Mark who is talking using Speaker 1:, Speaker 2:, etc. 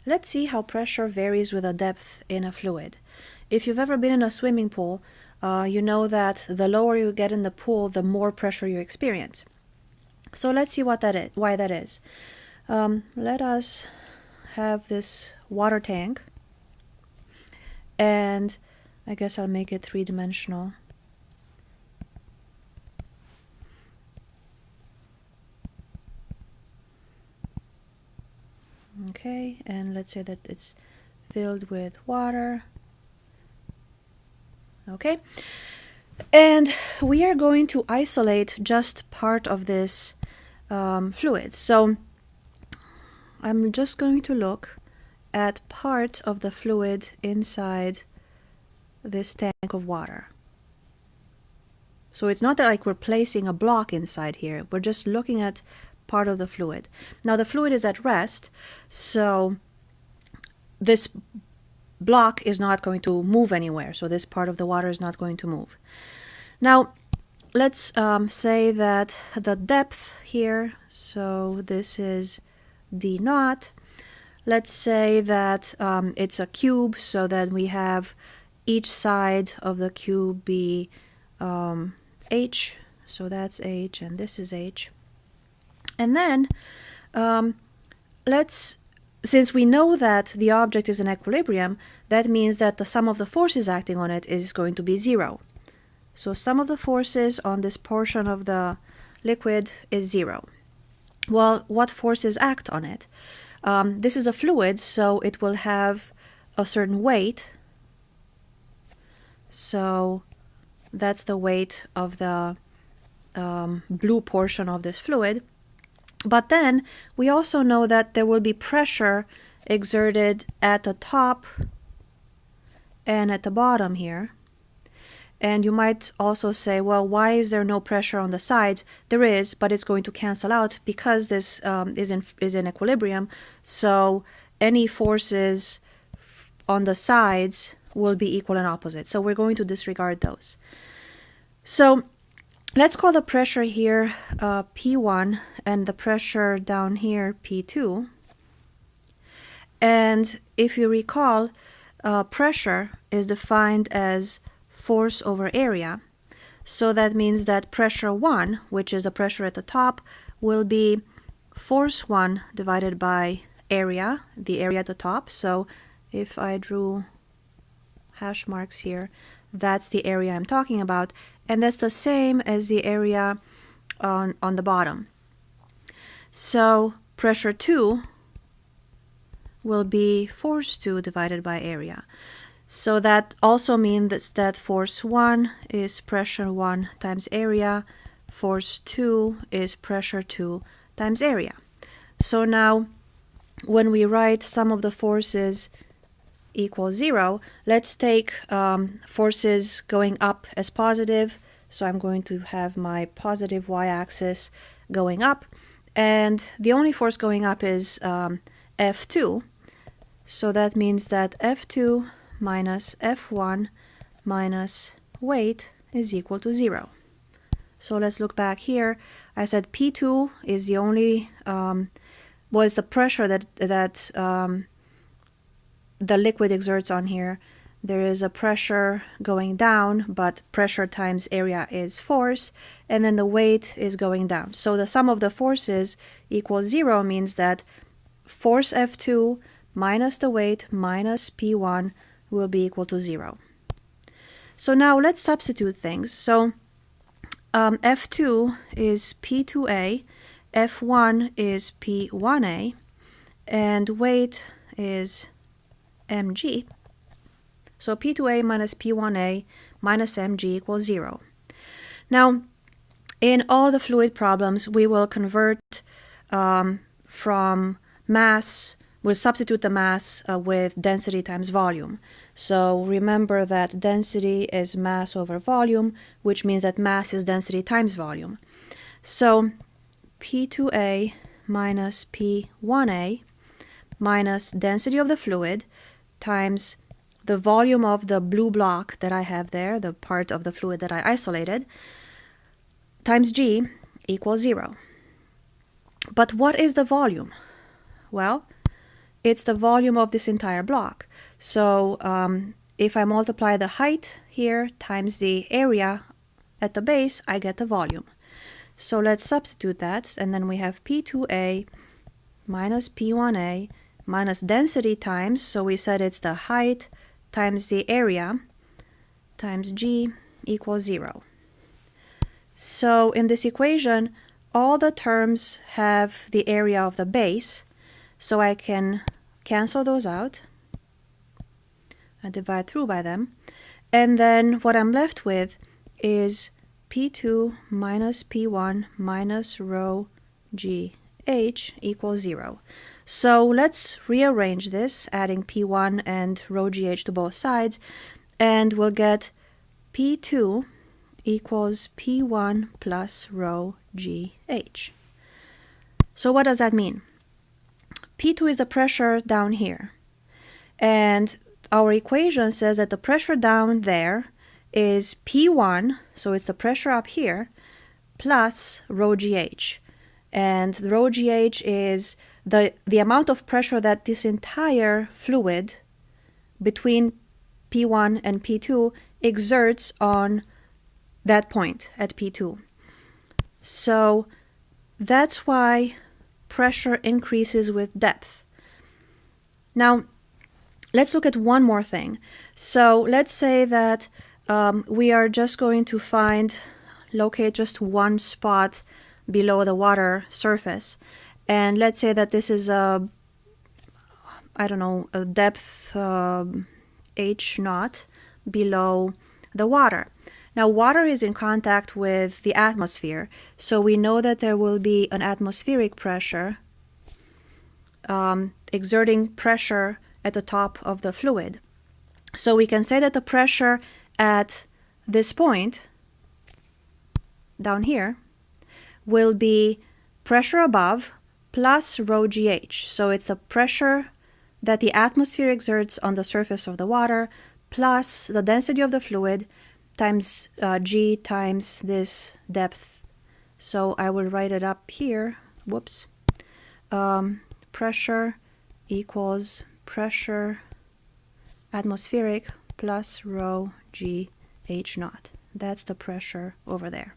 Speaker 1: Let's see how pressure varies with a depth in a fluid. If you've ever been in a swimming pool, you know that the lower you get in the pool, the more pressure you experience. So let's see what that is, why that is. Let us have this water tank, and I guess I'll make it three-dimensional. Okay, and let's say that it's filled with water. Okay, and we are going to isolate just part of this fluid. So I'm just going to look at part of the fluid inside this tank of water. So it's not that like we're placing a block inside here, we're just looking at part of the fluid. Now the fluid is at rest, so this block is not going to move anywhere, so this part of the water is not going to move. Now let's say that the depth here, so this is d naught. Let's say that it's a cube, so that we have each side of the cube be h, so that's h and this is h. And then since we know that the object is in equilibrium, that means that the sum of the forces acting on it is going to be 0. So sum of the forces on this portion of the liquid is 0. Well, what forces act on it? This is a fluid, so it will have a certain weight. So that's the weight of the blue portion of this fluid. But then we also know that there will be pressure exerted at the top and at the bottom here. And you might also say, well, why is there no pressure on the sides? There is, but it's going to cancel out because this is in equilibrium. So any forces on the sides will be equal and opposite. So we're going to disregard those. So let's call the pressure here P1 and the pressure down here P2. And if you recall, pressure is defined as force over area. So that means that pressure 1, which is the pressure at the top, will be force 1 divided by area, the area at the top. So if I drew hash marks here, that's the area I'm talking about, and that's the same as the area on the bottom. So pressure 2 will be force 2 divided by area. So that also means that force 1 is pressure 1 times area, force 2 is pressure 2 times area. So now when we write sum of the forces equals 0, let's take forces going up as positive. So I'm going to have my positive y-axis going up, and the only force going up is F2. So that means that F2 minus F1 minus weight is equal to 0. So let's look back here. I said P2 is the only, was the pressure that the liquid exerts on here. There is a pressure going down, but pressure times area is force, and then the weight is going down. So the sum of the forces equals 0 means that force F2 minus the weight minus P1 will be equal to 0. So now let's substitute things. So F2 is P2A, F1 is P1A, and weight is mg. So P2A minus P1A minus mg equals 0. Now, in all the fluid problems, we will convert from mass, we'll substitute the mass with density times volume. So remember that density is mass over volume, which means that mass is density times volume. So P2A minus P1A minus density of the fluid times the volume of the blue block that I have there, the part of the fluid that I isolated, times G equals 0. But what is the volume? Well, it's the volume of this entire block. So if I multiply the height here times the area at the base, I get the volume. So let's substitute that, and then we have P2A minus P1A minus density times, so we said it's the height times the area times G equals 0. So in this equation, all the terms have the area of the base, so I can cancel those out and divide through by them. And then what I'm left with is P2 minus P1 minus rho GH equals 0. So let's rearrange this, adding P1 and rho GH to both sides, and we'll get P2 equals P1 plus rho GH. So what does that mean? P2 is the pressure down here, and our equation says that the pressure down there is P1, so it's the pressure up here, plus rho GH. And rho GH is the amount of pressure that this entire fluid between P1 and P2 exerts on that point at P2. So that's why pressure increases with depth. Now, let's look at one more thing. So let's say that we are just going to locate just one spot below the water surface. And let's say that this is a depth H naught below the water. Now, water is in contact with the atmosphere, so we know that there will be an atmospheric pressure exerting pressure at the top of the fluid. So we can say that the pressure at this point down here will be pressure above plus rho GH. So it's the pressure that the atmosphere exerts on the surface of the water plus the density of the fluid times G times this depth. So I will write it up here. Whoops. Pressure equals pressure atmospheric plus rho GH naught. That's the pressure over there.